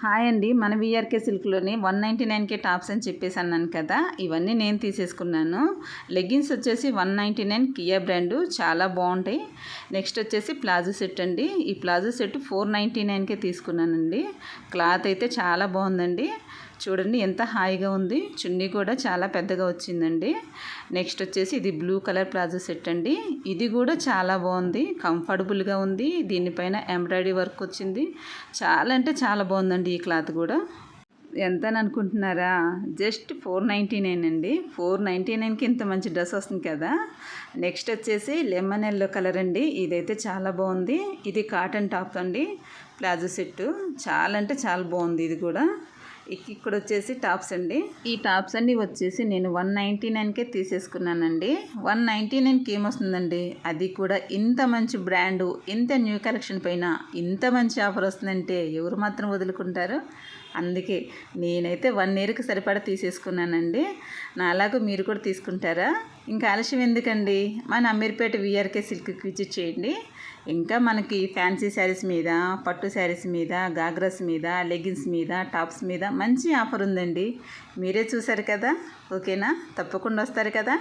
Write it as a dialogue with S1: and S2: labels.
S1: Hi అండి. మన VRK సిల్క్‌లోని 199కే tops అని చెప్పేసి అన్నాను కదా! ఇవన్నీ నేను తీసేసుకున్నాను. లెగ్గిన్స్ వచ్చేసి 199 కియా బ్రాండు చాలా బాగుంటాయి. నెక్స్ట్ వచ్చేసి ప్లాజో సెట్ అండి. ఈ ప్లాజో సెట్ 499కే తీసుకున్నానండి. క్లాత్ అయితే చాలా బాగుందండి. చూడండి ఎంత హాయిగా ఉంది. చున్నీ కూడా చాలా పెద్దగా వచ్చిందండి. నెక్స్ట్ వచ్చేసి ఇది బ్లూ కలర్ ప్లాజో సెట్ అండి. ఇది కూడా చాలా బాగుంది, కంఫర్టబుల్గా ఉంది. దీనిపైన ఎంబ్రాయిడరీ వర్క్ వచ్చింది. చాలా అంటే చాలా బాగుందండి ఈ క్లాత్ కూడా. ఎంత అని అనుకుంటున్నారా? జస్ట్ 499 అండి. 499కి ఇంత మంచి డ్రెస్ వస్తుంది కదా. నెక్స్ట్ వచ్చేసి లెమన్ ఎల్లో కలర్ అండి. ఇదైతే చాలా బాగుంది. ఇది కాటన్ టాప్ అండి, ప్లాజో సెట్. చాలా అంటే చాలా బాగుంది ఇది కూడా. ఇక్కడ వచ్చేసి టాప్స్ అండి. ఈ టాప్స్ అన్ని వచ్చేసి నేను 199కే తీసేసుకున్నానండి. 199కి ఏమొస్తుందండి, అది కూడా ఇంత మంచి బ్రాండు, ఇంత న్యూ కలెక్షన్ పైన ఇంత మంచి ఆఫర్ వస్తుందంటే ఎవరు మాత్రం వదులుకుంటారు. అందుకే నేనైతే 1 ఇయర్కి సరిపడా తీసేసుకున్నానండి. నాలాగా మీరు కూడా తీసుకుంటారా? ఇంకా ఆలస్యం ఎందుకండి, మన అమీర్పేట వీఆర్కే సిల్క్కి విజిట్ చేయండి. ఇంకా మనకి ఫ్యాన్సీ శారీస్ మీద, పట్టు శారీస్ మీద, గాగ్రాస్ మీద, లెగ్గిన్స్ మీద, టాప్స్ మీద మంచి ఆఫర్ ఉందండి. మీరే చూసారు కదా. ఓకేనా? తప్పకుండా వస్తారు కదా.